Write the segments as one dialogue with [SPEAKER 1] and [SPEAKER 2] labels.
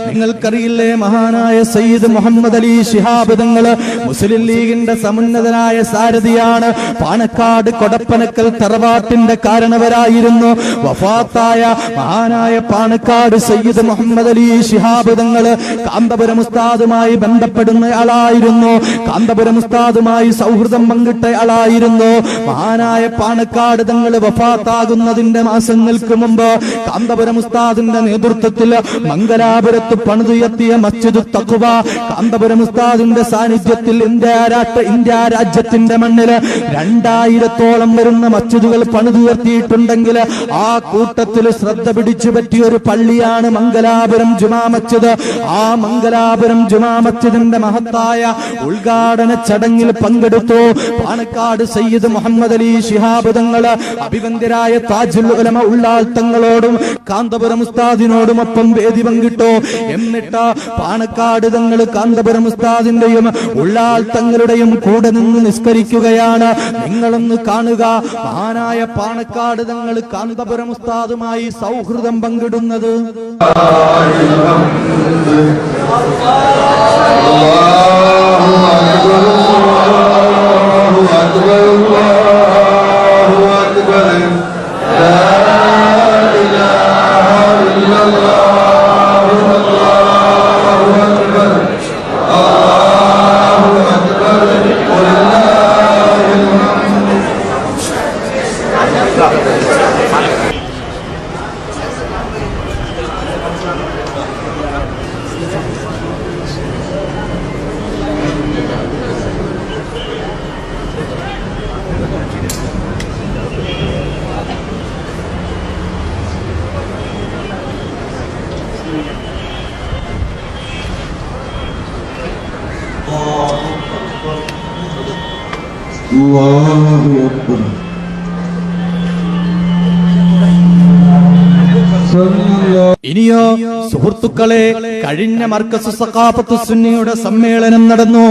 [SPEAKER 1] നിങ്ങൾക്കറിയില്ലേ മഹാനായ സയ്യിദ് മുഹമ്മദ് അലി ശിഹാബ് തങ്ങൾ മുസ്ലിം ലീഗിന്റെ സമുന്നതനായ സാരഥിയാണ്. പാണക്കാട് കൊടപ്പനക്കൽ തറവാട്ടിന്റെ കാരണവരായിരുന്നു. വഫാത്തായ മഹാനായ പാണക്കാട് സയ്യിദ് മുഹമ്മദ് അലി ശിഹാബ് തങ്ങൾ കാന്തപുരം ഉസ്താദുമായി ബന്ധപ്പെടുന്ന ആളായിരുന്നു. കാന്തപുരം ഉസ്താദുമായി സൗഹൃദം പങ്കിട്ട ആളായിരുന്നു. മഹാനായ പാണക്കാട് തങ്ങൾ വഫാത്താകുന്നതിന്റെ മാസങ്ങൾക്ക് മുമ്പ് കാന്തപുരം ഉസ്താദിന്റെ നേതൃത്വത്തിൽ മംഗലാപുരത്ത് പണിതുയർത്തിയ മസ്ജിദ് തഖ്വ കാന്തപുരം ഉസ്താദിന്റെ സാന്നിധ്യത്തിൽ ഇന്ത്യ രാജ്യത്തിന്റെ മണ്ണിൽ 2000-ഓളം വരുന്ന മസ്ജിദുകൾ പണിതുയർത്തിയിട്ടുണ്ടെങ്കിൽ ആ കൂട്ടത്തിൽ ശ്രദ്ധ പിടിച്ചു പറ്റിയ ഒരു പള്ളിയാണ് മംഗലാപുരം ജുമാ മസ്ജിദ്. ആ മംഗലാപുരം ജുമാ മസ്ജിദിന്റെ മഹത്തായ ഉദ്ഘാടന ചടങ്ങിൽ പങ്കെടുത്തു പാണക്കാട് സയ്യിദ് മുഹമ്മദ് അലി ശിഹാബ് തങ്ങൾ. അഭിവന്ദ്യരായ താജുൽ ഉലമ ഉള്ളാൾ തങ്ങളോടും കാന്തപുരം ഉസ്താദിനോടുമൊപ്പം വേദി പങ്കിട്ടു. എന്നിട്ട് പാണക്കാട് തങ്ങൾ കാന്തപുരം ഉസ്താദിന്റെയും ഉള്ളാൾ തങ്ങളുടെയും കൂടെ നിന്ന് നിസ്കരിക്കുകയാണ്. നിങ്ങളൊന്ന് കാണുക, മഹാനായ പാണക്കാട് തങ്ങൾ കാന്തപുരം ഉസ്താദുമായി സൗഹൃദം പങ്കിടുന്നത്. ഇനിയോ സുഹൃത്തുക്കളെ, കഴിഞ്ഞ മർക്കസ് സഖാഫത്ത് സുന്നിയുടെ സമ്മേളനം നടന്നു.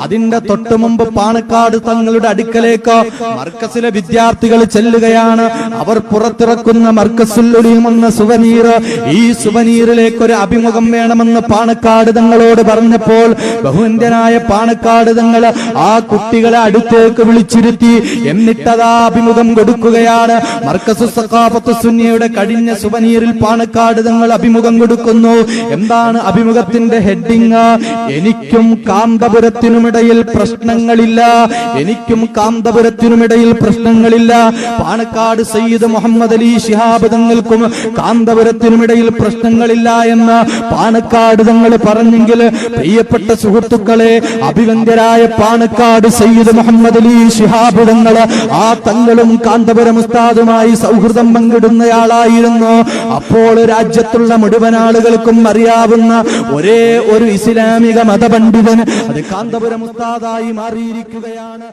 [SPEAKER 1] അതിന്റെ തൊട്ടുമുമ്പ് പാണക്കാട് തങ്ങളുടെ അടുക്കലേക്ക് മർക്കസിലെ വിദ്യാർത്ഥികൾ ചെല്ലുകയാണ്. അവർ പുറത്തിറക്കുന്ന മർക്കസുൽ ഉലൂം എന്ന സുവനീർ, ഈ സുവനീറിലേക്ക് ഒരു അഭിമുഖം വേണമെന്ന് പാണക്കാട് തങ്ങളോട് പറഞ്ഞപ്പോൾ ബഹുവന്ദ്യനായ പാണക്കാട് തങ്ങൾ ആ കുട്ടികളെ അടുത്തേക്ക് വിളിച്ചിരുത്തി. എന്നിട്ടതാ അഭിമുഖം കൊടുക്കുകയാണ്. മർക്കസ് സഖാഫത്ത് സുന്നിയുടെ കഴിഞ്ഞ സുവനീറിൽ പാണക്കാട് തങ്ങൾ അഭിമുഖം കൊടുക്കുന്നു. എന്താണ് അഭിമുഖത്തിന്റെ ഹെഡിങ്? എനിക്കും കാന്തപുരത്തിനുമിടയിൽ പ്രശ്നങ്ങളില്ല, എനിക്കും കാന്തപുരത്തിനുമിടയിൽ പ്രശ്നങ്ങളില്ല. പാണക്കാട് സയ്യിദ് മുഹമ്മദ് അലി ശിഹാബ് തങ്ങൾക്കും കാന്തപുരത്തിനുമിടയിൽ പ്രശ്നങ്ങളില്ല എന്ന് പാണക്കാട് തങ്ങൾ പറഞ്ഞെങ്കിൽ പ്രിയപ്പെട്ട സുഹൃത്തുക്കളെ, അഭിവന്ദ്യരായ പാണക്കാട് സയ്യിദ് മുഹമ്മദ് അലി ശിഹാബ് തങ്ങൾ ആ തങ്ങളും കാന്തപുരം ഉസ്താദുമായി സൗഹൃദം പങ്കിടുന്നയാളായിരുന്നു. അപ്പോൾ രാജ്യത്തുള്ള മുഴുവൻ ആളുകൾക്കും അറിയാവുന്ന ഒരേ ഒരു ഇസ്ലാമിക മതപണ്ഡിതൻ അത് കാന്തപുരം ഉസ്താദായി മാറിയിരിക്കുകയാണ്.